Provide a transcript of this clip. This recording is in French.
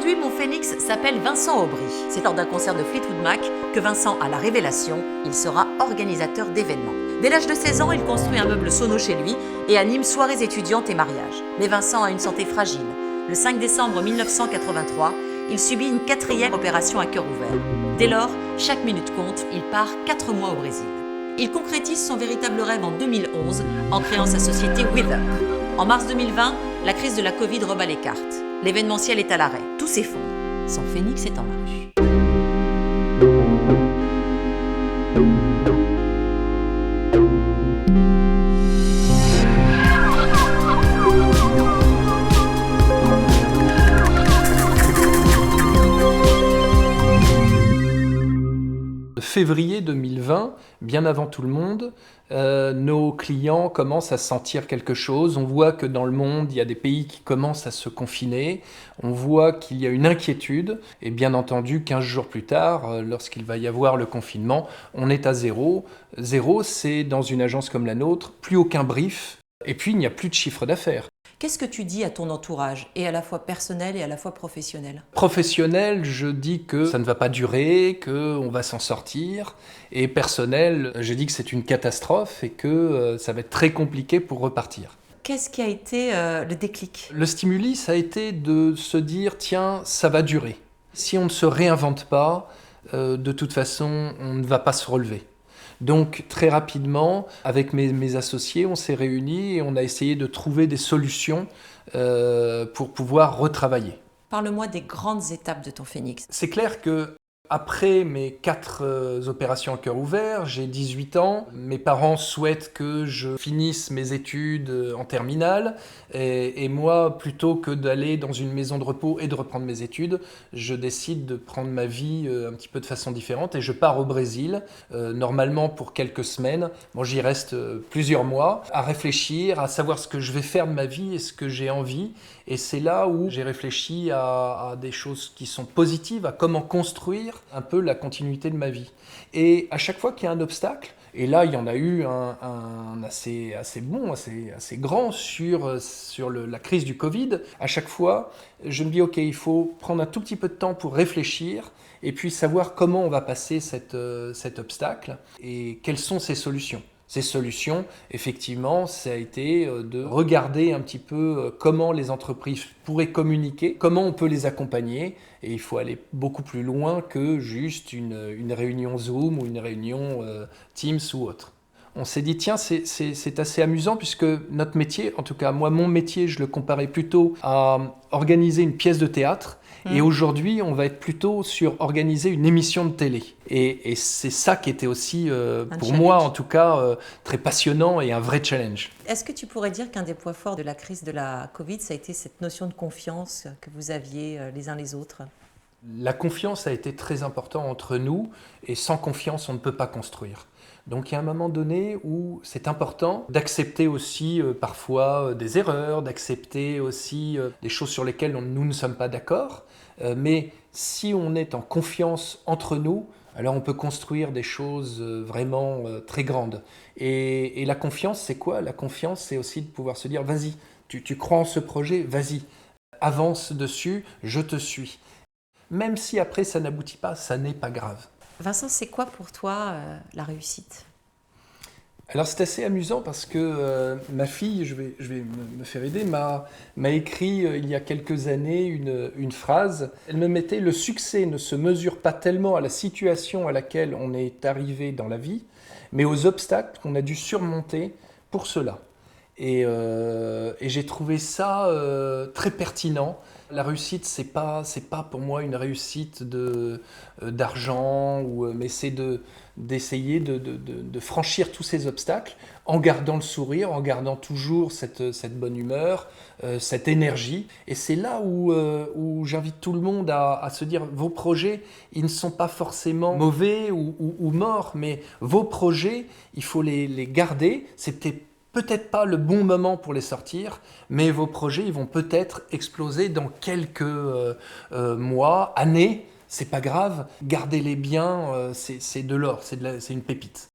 Aujourd'hui, mon phénix s'appelle Vincent Aubry. C'est lors d'un concert de Fleetwood Mac que Vincent a la révélation, il sera organisateur d'événements. Dès l'âge de 16 ans, il construit un meuble sono chez lui et anime soirées étudiantes et mariages. Mais Vincent a une santé fragile. Le 5 décembre 1983, il subit une 4e opération à cœur ouvert. Dès lors, chaque minute compte, il part 4 mois au Brésil. Il concrétise son véritable rêve en 2011 en créant sa société With Up. En mars 2020, la crise de la Covid rebat les cartes. L'événementiel est à l'arrêt, tout s'effondre. Son phénix est en marche. Février 2020, bien avant tout le monde, nos clients commencent à sentir quelque chose. On voit que dans le monde, il y a des pays qui commencent à se confiner. On voit qu'il y a une inquiétude. Et bien entendu, 15 jours plus tard, lorsqu'il va y avoir le confinement, on est à zéro. Zéro, c'est dans une agence comme la nôtre, plus aucun brief. Et puis, il n'y a plus de chiffre d'affaires. Qu'est-ce que tu dis à ton entourage, et à la fois personnel et à la fois professionnel ? Professionnel, je dis que ça ne va pas durer, qu'on va s'en sortir. Et personnel, je dis que c'est une catastrophe et que ça va être très compliqué pour repartir. Qu'est-ce qui a été le déclic ? Le stimuli, ça a été de se dire, tiens, ça va durer. Si on ne se réinvente pas, de toute façon, on ne va pas se relever. Donc très rapidement, avec mes associés, on s'est réunis et on a essayé de trouver des solutions pour pouvoir retravailler. Parle-moi des grandes étapes de ton phénix. C'est clair que après mes 4 opérations à cœur ouvert, j'ai 18 ans. Mes parents souhaitent que je finisse mes études en terminale. Et moi, plutôt que d'aller dans une maison de repos et de reprendre mes études, je décide de prendre ma vie un petit peu de façon différente. Et je pars au Brésil, normalement pour quelques semaines. Bon, j'y reste plusieurs mois, à réfléchir, à savoir ce que je vais faire de ma vie et ce que j'ai envie. Et c'est là où j'ai réfléchi à des choses qui sont positives, à comment construire un peu la continuité de ma vie. Et à chaque fois qu'il y a un obstacle, et là il y en a eu un assez bon, assez grand sur la crise du Covid, à chaque fois je me dis ok, il faut prendre un tout petit peu de temps pour réfléchir et puis savoir comment on va passer cet obstacle et quelles sont ses solutions. Ces solutions, effectivement, ça a été de regarder un petit peu comment les entreprises pourraient communiquer, comment on peut les accompagner. Et il faut aller beaucoup plus loin que juste une réunion Zoom ou une réunion Teams ou autre. On s'est dit, tiens, c'est assez amusant puisque notre métier, en tout cas moi, mon métier, je le comparais plutôt à organiser une pièce de théâtre. Et aujourd'hui, on va être plutôt sur organiser une émission de télé. Et c'est ça qui était aussi, pour moi en tout cas, très passionnant et un vrai challenge. Est-ce que tu pourrais dire qu'un des points forts de la crise de la Covid, ça a été cette notion de confiance que vous aviez les uns les autres ? La confiance a été très importante entre nous et sans confiance, on ne peut pas construire. Donc il y a un moment donné où c'est important d'accepter aussi parfois des erreurs, d'accepter aussi des choses sur lesquelles nous ne sommes pas d'accord. Mais si on est en confiance entre nous, alors on peut construire des choses vraiment très grandes. Et la confiance, c'est quoi ? La confiance, c'est aussi de pouvoir se dire, vas-y, tu crois en ce projet, vas-y, avance dessus, je te suis. Même si après ça n'aboutit pas, ça n'est pas grave. Vincent, c'est quoi pour toi la réussite ? Alors c'est assez amusant parce que ma fille, je vais me faire aider, m'a écrit il y a quelques années une phrase. Elle me mettait « Le succès ne se mesure pas tellement à la situation à laquelle on est arrivé dans la vie, mais aux obstacles qu'on a dû surmonter pour cela ». Et j'ai trouvé ça très pertinent. La réussite, c'est pas pour moi une réussite d'argent, mais c'est d'essayer de franchir tous ces obstacles en gardant le sourire, en gardant toujours cette bonne humeur, cette énergie. Et c'est là où j'invite tout le monde à se dire vos projets, ils ne sont pas forcément mauvais ou morts, mais vos projets, il faut les garder. C'était peut-être pas le bon moment pour les sortir, mais vos projets ils vont peut-être exploser dans quelques mois, années. C'est pas grave, gardez-les bien, c'est de l'or, c'est une pépite.